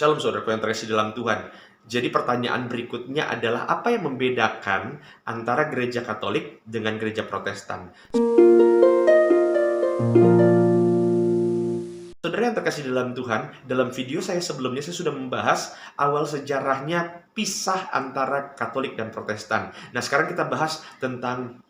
Shalom saudaraku yang terkasih dalam Tuhan. Jadi pertanyaan berikutnya adalah apa yang membedakan antara gereja Katolik dengan gereja Protestan? Saudara yang terkasih dalam Tuhan, dalam video saya sebelumnya saya sudah membahas awal sejarahnya pisah antara Katolik dan Protestan. Nah, sekarang kita bahas tentang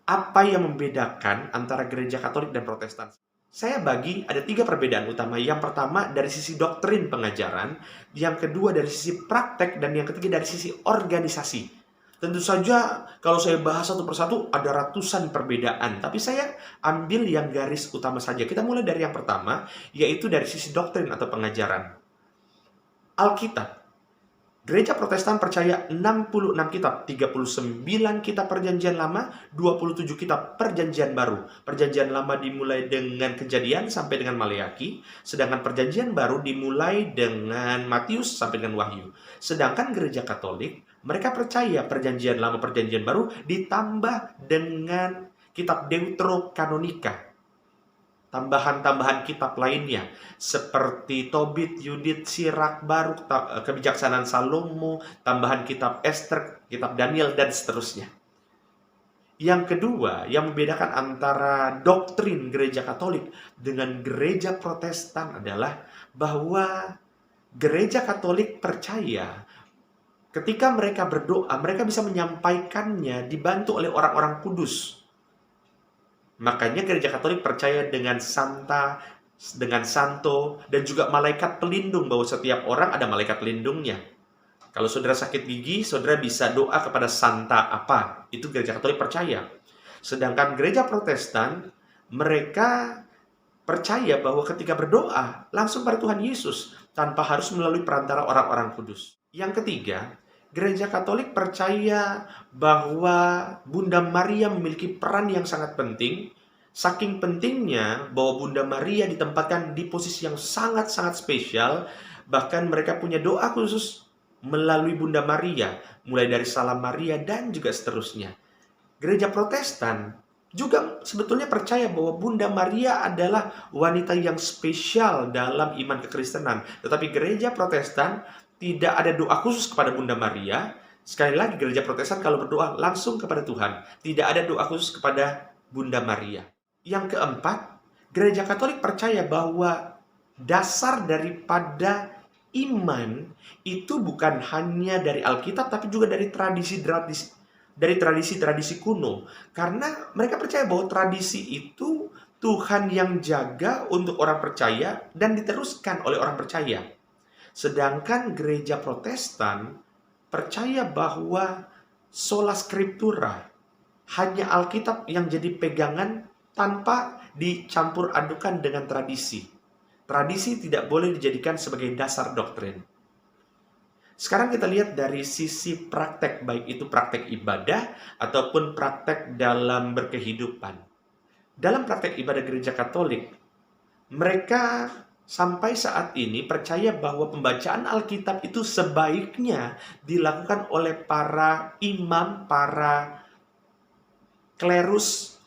apa yang membedakan antara gereja Katolik dan Protestan. Saya bagi ada 3 perbedaan utama. Yang pertama dari sisi doktrin pengajaran, yang kedua dari sisi praktek, dan yang ketiga dari sisi organisasi. Tentu saja kalau saya bahas satu persatu ada ratusan perbedaan, tapi saya ambil yang garis utama saja. Kita mulai dari yang pertama, yaitu dari sisi doktrin atau pengajaran. Alkitab. Gereja Protestan percaya 66 kitab, 39 kitab Perjanjian Lama, 27 kitab Perjanjian Baru. Perjanjian Lama dimulai dengan Kejadian sampai dengan Maleakhi, sedangkan Perjanjian Baru dimulai dengan Matius sampai dengan Wahyu. Sedangkan Gereja Katolik, mereka percaya Perjanjian Lama, Perjanjian Baru ditambah dengan kitab Deuterokanonika. Tambahan-tambahan kitab lainnya seperti Tobit, Yudit, Sirak, Baruk, Kebijaksanaan Salomo, tambahan kitab Ester, kitab Daniel, dan seterusnya. Yang kedua, yang membedakan antara doktrin gereja Katolik dengan gereja Protestan adalah bahwa gereja Katolik percaya ketika mereka berdoa, mereka bisa menyampaikannya dibantu oleh orang-orang kudus. Makanya gereja Katolik percaya dengan Santa, dengan Santo, dan juga malaikat pelindung, bahwa setiap orang ada malaikat pelindungnya. Kalau saudara sakit gigi, saudara bisa doa kepada Santa apa. Itu gereja Katolik percaya. Sedangkan gereja Protestan, mereka percaya bahwa ketika berdoa, langsung pada Tuhan Yesus, tanpa harus melalui perantara orang-orang kudus. Yang ketiga, gereja Katolik percaya bahwa Bunda Maria memiliki peran yang sangat penting, saking pentingnya bahwa Bunda Maria ditempatkan di posisi yang sangat-sangat spesial, bahkan mereka punya doa khusus melalui Bunda Maria, mulai dari Salam Maria dan juga seterusnya. Gereja Protestan juga sebetulnya percaya bahwa Bunda Maria adalah wanita yang spesial dalam iman kekristenan, tetapi gereja Protestan tidak ada doa khusus kepada Bunda Maria. Sekali lagi, gereja Protestan kalau berdoa langsung kepada Tuhan. Tidak ada doa khusus kepada Bunda Maria. Yang keempat, gereja Katolik percaya bahwa dasar daripada iman itu bukan hanya dari Alkitab, tapi juga dari tradisi kuno. Karena mereka percaya bahwa tradisi itu Tuhan yang jaga untuk orang percaya dan diteruskan oleh orang percaya. Sedangkan gereja Protestan percaya bahwa sola scriptura, hanya Alkitab yang jadi pegangan tanpa dicampur adukan dengan tradisi. Tradisi tidak boleh dijadikan sebagai dasar doktrin. Sekarang kita lihat dari sisi praktek, baik itu praktek ibadah ataupun praktek dalam berkehidupan. Dalam praktek ibadah gereja Katolik, mereka sampai saat ini percaya bahwa pembacaan Alkitab itu sebaiknya dilakukan oleh para imam, para klerus,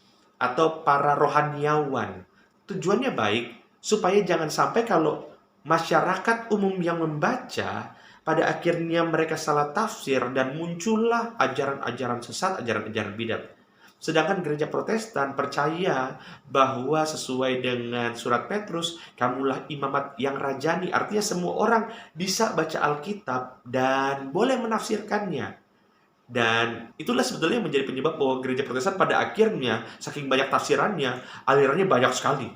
atau para rohaniawan. Tujuannya baik, supaya jangan sampai kalau masyarakat umum yang membaca, pada akhirnya mereka salah tafsir dan muncullah ajaran-ajaran sesat, ajaran-ajaran bidat. Sedangkan gereja Protestan percaya bahwa sesuai dengan surat Petrus, kamulah imamat yang rajani. Artinya semua orang bisa baca Alkitab dan boleh menafsirkannya. Dan itulah sebetulnya yang menjadi penyebab bahwa gereja Protestan pada akhirnya, saking banyak tafsirannya, alirannya banyak sekali.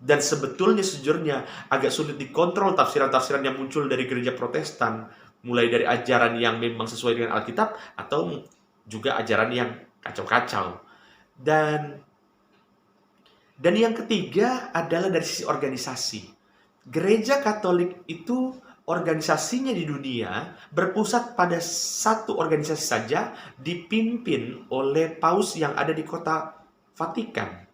Dan sebetulnya sejujurnya agak sulit dikontrol tafsiran-tafsiran yang muncul dari gereja Protestan, mulai dari ajaran yang memang sesuai dengan Alkitab atau juga ajaran yang kacau-kacau. Dan yang ketiga adalah dari sisi organisasi. Gereja Katolik itu organisasinya di dunia berpusat pada satu organisasi saja, dipimpin oleh paus yang ada di kota Vatikan.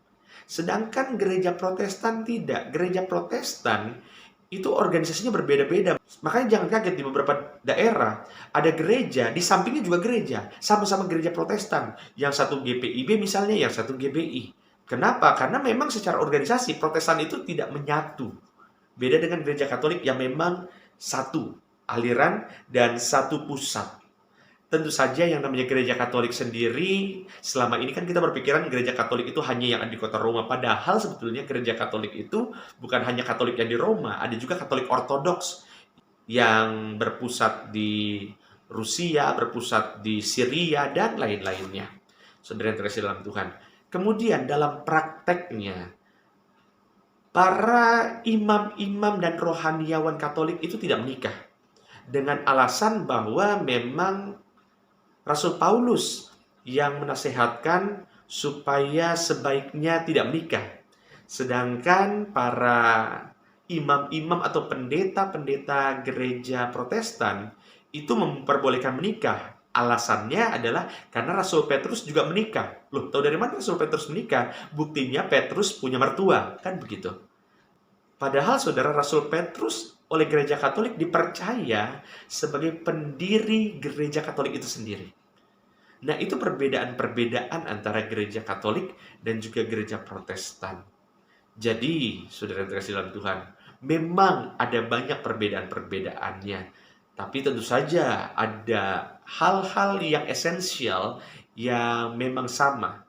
Sedangkan gereja Protestan tidak. Gereja Protestan itu organisasinya berbeda-beda. Makanya jangan kaget, di beberapa daerah ada gereja, di sampingnya juga gereja, sama-sama gereja Protestan. Yang satu GPIB misalnya, yang satu GBI. Kenapa? Karena memang secara organisasi Protestan itu tidak menyatu. Beda dengan gereja Katolik yang memang satu aliran dan satu pusat. Tentu saja yang namanya gereja Katolik sendiri, selama ini kan kita berpikiran gereja Katolik itu hanya yang ada di kota Roma. Padahal sebetulnya gereja Katolik itu bukan hanya Katolik yang di Roma, ada juga Katolik Ortodoks yang berpusat di Rusia, berpusat di Syria, dan lain-lainnya. Saudara yang terkasih dalam Tuhan. Kemudian dalam prakteknya, para imam-imam dan rohaniawan Katolik itu tidak menikah. Dengan alasan bahwa memang Rasul Paulus yang menasehatkan supaya sebaiknya tidak menikah. Sedangkan para imam-imam atau pendeta-pendeta gereja Protestan itu memperbolehkan menikah. Alasannya adalah karena Rasul Petrus juga menikah. Loh, tahu dari mana Rasul Petrus menikah? Buktinya Petrus punya mertua, kan begitu. Padahal saudara, Rasul Petrus oleh gereja Katolik dipercaya sebagai pendiri gereja Katolik itu sendiri. Nah, itu perbedaan-perbedaan antara gereja Katolik dan juga gereja Protestan. Jadi, saudara yang terkasih dalam Tuhan, memang ada banyak perbedaan-perbedaannya. Tapi tentu saja ada hal-hal yang esensial yang memang sama.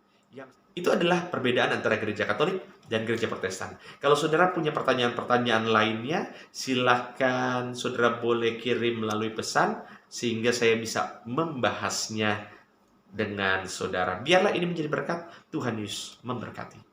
Itu adalah perbedaan antara gereja Katolik dan gereja Protestan. Kalau saudara punya pertanyaan-pertanyaan lainnya, silahkan saudara boleh kirim melalui pesan, sehingga saya bisa membahasnya dengan saudara. Biarlah ini menjadi berkat. Tuhan Yesus memberkati.